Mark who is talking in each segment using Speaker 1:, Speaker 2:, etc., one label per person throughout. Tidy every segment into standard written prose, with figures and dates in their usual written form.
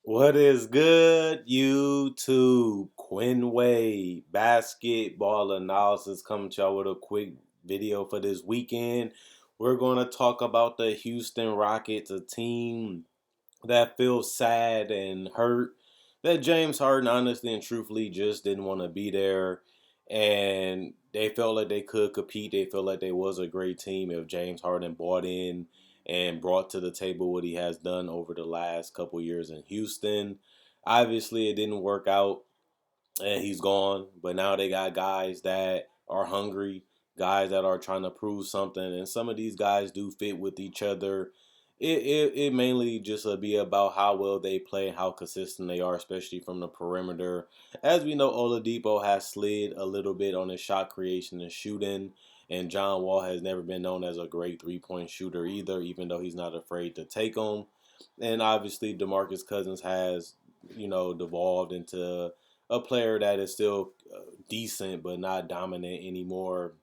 Speaker 1: What is good, YouTube? Quinn Wade basketball analysis coming to y'all with a quick video for this weekend. We're going to talk about the Houston Rockets, a team that feels sad and hurt that James Harden, honestly and truthfully, just didn't want to be there. And they felt like they could compete. They felt like they was a great team if James Harden bought in and brought to the table what he has done over the last couple years in Houston. Obviously, it didn't work out and he's gone. But now they got guys that are hungry, guys that are trying to prove something, and some of these guys do fit with each other. It mainly just be about how well they play, how consistent they are, especially from the perimeter. As we know, Oladipo has slid a little bit on his shot creation and shooting, and John Wall has never been known as a great three-point shooter either, even though he's not afraid to take them. And obviously, DeMarcus Cousins has, devolved into a player that is still decent but not dominant anymore.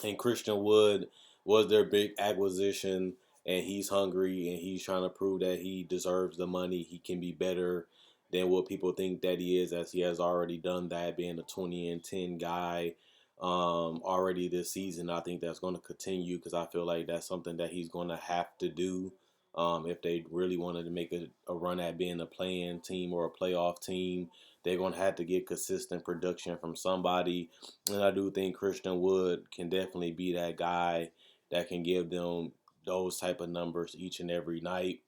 Speaker 1: And Christian Wood was their big acquisition, and he's hungry and he's trying to prove that he deserves the money. He can be better than what people think that he is, as he has already done that, being a 20-10 guy already this season. I think that's going to continue because I feel like that's something that he's going to have to do if they really wanted to make a run at being a play-in team or a playoff team. They're going to have to get consistent production from somebody. And I do think Christian Wood can definitely be that guy that can give them those type of numbers each and every night.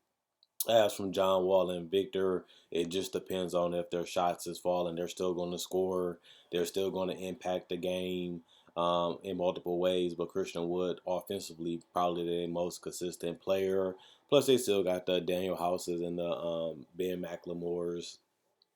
Speaker 1: As from John Wall and Victor, it just depends on if their shots is falling. They're still going to score. They're still going to impact the game in multiple ways. But Christian Wood, offensively, probably the most consistent player. Plus, they still got the Daniel Houses and the Ben McLemores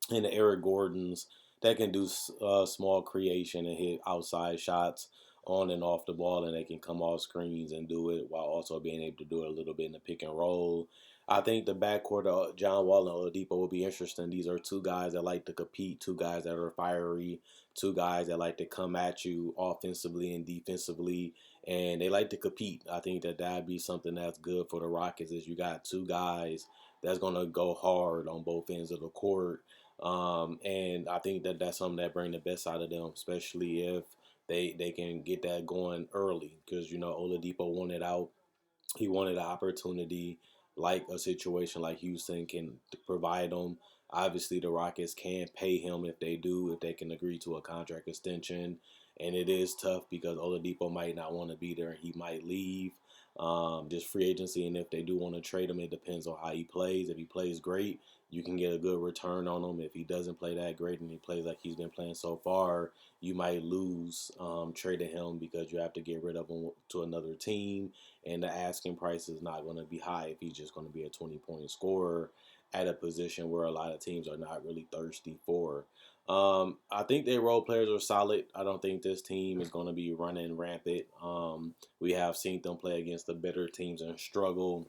Speaker 1: and the Eric Gordons that can do small creation and hit outside shots on and off the ball, and they can come off screens and do it while also being able to do it a little bit in the pick and roll. I think the backcourt of John Wall and Oladipo will be interesting. These are two guys that like to compete, two guys that are fiery, two guys that like to come at you offensively and defensively, and they like to compete. I think that that'd be something that's good for the Rockets. Is you got two guys that's gonna go hard on both ends of the court, and I think that that's something that bring the best out of them, especially if they can get that going early. Because Oladipo wanted out, he wanted an opportunity like a situation like Houston can provide him. Obviously, the Rockets can pay him if they do, if they can agree to a contract extension. And it is tough because Oladipo might not want to be there. He might leave. Just free agency, and if they do want to trade him, it depends on how he plays. If he plays great, you can get a good return on him. If he doesn't play that great and he plays like he's been playing so far, you might lose trading him because you have to get rid of him to another team, and the asking price is not going to be high if he's just going to be a 20-point scorer at a position where a lot of teams are not really thirsty for. I think their role players are solid. I don't think this team is going to be running rampant. We have seen them play against the better teams and struggle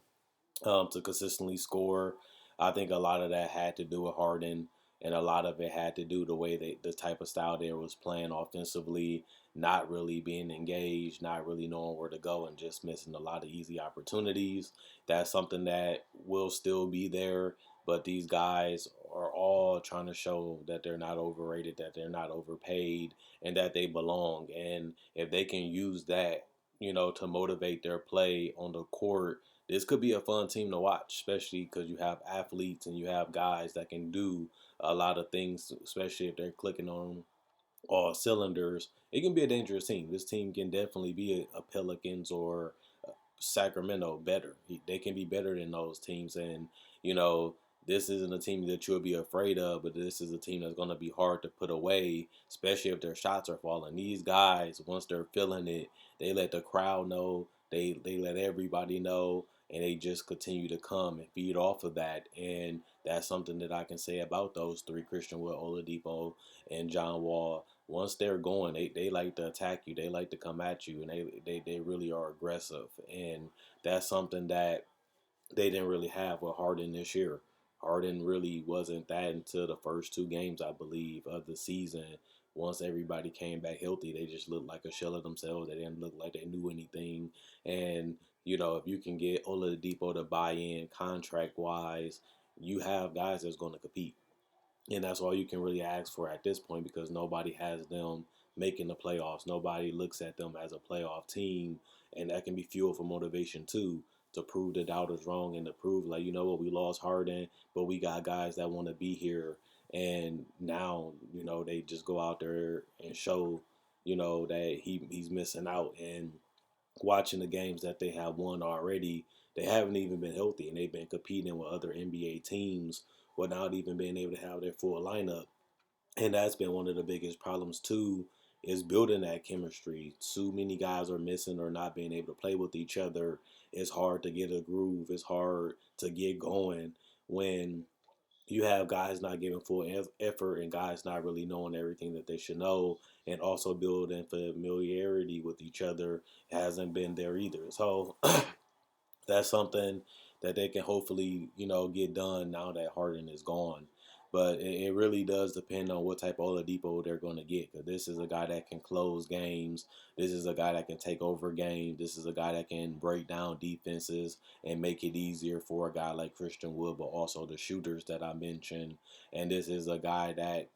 Speaker 1: to consistently score. I think a lot of that had to do with Harden, and a lot of it had to do the way the type of style they was playing offensively, not really being engaged, not really knowing where to go, and just missing a lot of easy opportunities. That's something that will still be there, but these guys are all trying to show that they're not overrated, that they're not overpaid, and that they belong. And if they can use that, to motivate their play on the court, this could be a fun team to watch, especially because you have athletes and you have guys that can do a lot of things, especially if they're clicking on all cylinders. It can be a dangerous team. This team can definitely be a Pelicans or Sacramento better. They can be better than those teams, and you know this isn't a team that you'll be afraid of, but this is a team that's going to be hard to put away, especially if their shots are falling. These guys, once they're feeling it, they let the crowd know, they let everybody know, and they just continue to come and feed off of that. And that's something that I can say about those three: Christian Wood, Oladipo, and John Wall. Once they're going, they like to attack you. They like to come at you, and they really are aggressive. And that's something that they didn't really have with Harden this year. Harden really wasn't that until the first two games, I believe, of the season. Once everybody came back healthy, they just looked like a shell of themselves. They didn't look like they knew anything. And if you can get Oladipo to buy in contract wise, you have guys that's going to compete. And that's all you can really ask for at this point because nobody has them making the playoffs. Nobody looks at them as a playoff team, and that can be fuel for motivation too, to prove the doubters wrong and to prove like you know what, we lost Harden, but we got guys that want to be here. And now they just go out there and show that he's missing out. And watching the games that they have won already, they haven't even been healthy, and they've been competing with other NBA teams without even being able to have their full lineup. And that's been one of the biggest problems too, is building that chemistry. Too many guys are missing or not being able to play with each other. It's hard to get a groove. It's hard to get going when you have guys not giving full effort and guys not really knowing everything that they should know, and also building familiarity with each other hasn't been there either. So that's something that they can hopefully, get done now that Harden is gone. But it really does depend on what type of Oladipo they're going to get. Because this is a guy that can close games. This is a guy that can take over games. This is a guy that can break down defenses and make it easier for a guy like Christian Wood, but also the shooters that I mentioned. And this is a guy that,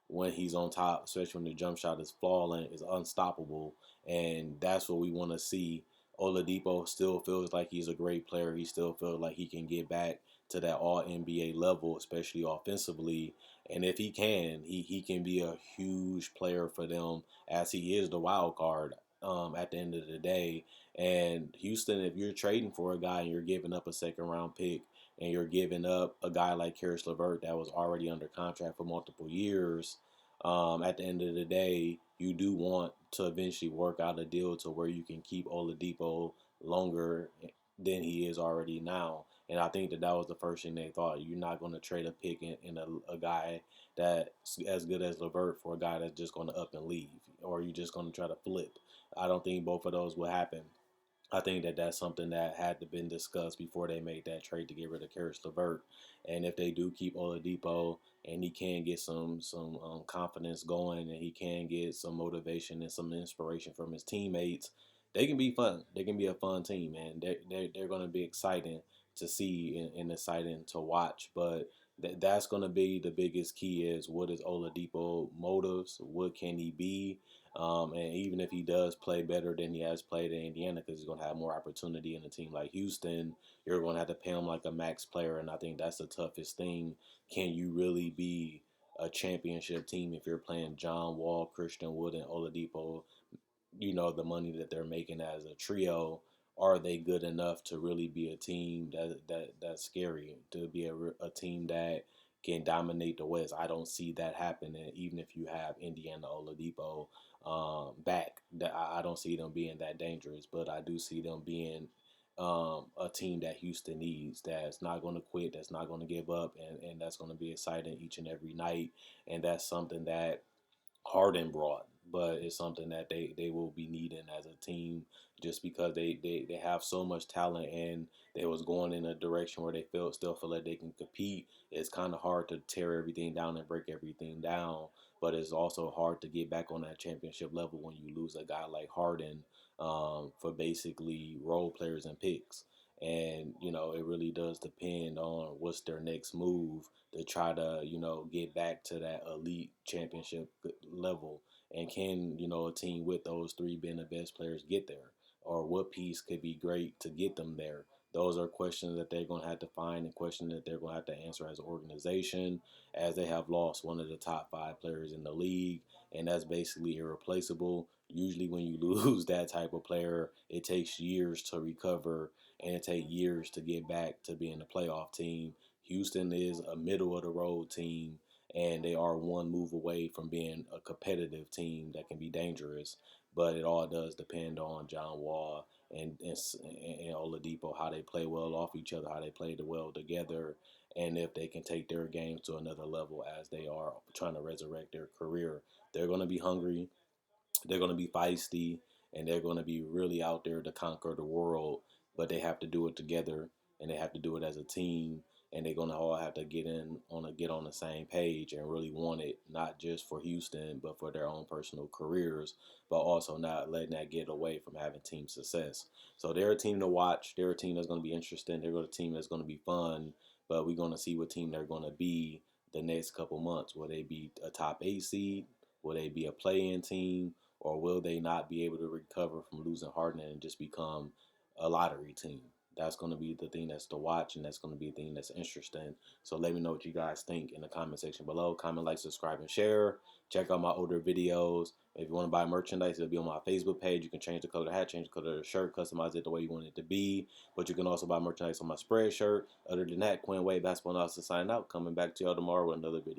Speaker 1: when he's on top, especially when the jump shot is falling, is unstoppable. And that's what we want to see. Oladipo still feels like he's a great player. He still feels like he can get back to that all NBA level, especially offensively. And if he can, he can be a huge player for them, as he is the wild card at the end of the day. And Houston, if you're trading for a guy and you're giving up a second round pick and you're giving up a guy like Karis LeVert that was already under contract for multiple years, at the end of the day, you do want to eventually work out a deal to where you can keep Oladipo longer than he is already now. And I think that was the first thing they thought. You're not going to trade a pick in a guy that's as good as LeVert for a guy that's just going to up and leave, or you're just going to try to flip. I don't think both of those will happen. I think that that's something that had to been discussed before they made that trade to get rid of Karis LeVert. And if they do keep Oladipo and he can get some confidence going and he can get some motivation and some inspiration from his teammates, they can be fun. They can be a fun team, and they're going to be exciting to see and exciting to watch. But that's going to be the biggest key is what is Oladipo motives? What can he be? And even if he does play better than he has played in Indiana, because he's going to have more opportunity in a team like Houston, you're going to have to pay him like a max player. And I think that's the toughest thing. Can you really be a championship team if you're playing John Wall, Christian Wood, and Oladipo? The money that they're making as a trio, are they good enough to really be a team that's scary, to be a team that can dominate the West? I don't see that happening. Even if you have Indiana Oladipo back, that I don't see them being that dangerous. But I do see them being a team that Houston needs, that's not going to quit, that's not going to give up, and that's going to be exciting each and every night. And that's something that Harden brought, but it's something that they will be needing as a team, just because they have so much talent, and they was going in a direction where they still feel like they can compete. It's kind of hard to tear everything down and break everything down, but it's also hard to get back on that championship level when you lose a guy like Harden for basically role players and picks. And it really does depend on what's their next move to try to get back to that elite championship level. And can a team with those three being the best players get there, or what piece could be great to get them there? Those are questions that they're going to have to find, and questions that they're going to have to answer as an organization, as they have lost one of the top five players in the league, and that's basically irreplaceable. Usually when you lose that type of player, it takes years to recover, and it takes years to get back to being a playoff team. Houston is a middle of the road team, and they are one move away from being a competitive team that can be dangerous. But it all does depend on John Wall and Oladipo, how they play well off each other, how they play well together, and if they can take their game to another level as they are trying to resurrect their career. They're going to be hungry, they're going to be feisty, and they're going to be really out there to conquer the world. But they have to do it together, and they have to do it as a team. And they're going to all have to get on the same page and really want it, not just for Houston, but for their own personal careers, but also not letting that get away from having team success. So they're a team to watch. They're a team that's going to be interesting. They're a team that's going to be fun. But we're going to see what team they're going to be the next couple months. Will they be a top 8 seed? Will they be a play-in team? Or will they not be able to recover from losing Harden and just become a lottery team? That's going to be the thing that's to watch, and that's going to be the thing that's interesting. So let me know what you guys think in the comment section below. Comment, like, subscribe, and share. Check out my older videos. If you want to buy merchandise, it'll be on my Facebook page. You can change the color of the hat, change the color of the shirt, customize it the way you want it to be. But you can also buy merchandise on my spread shirt. Other than that, Quinn Wade Basketball Analysis signing out. Coming back to y'all tomorrow with another video.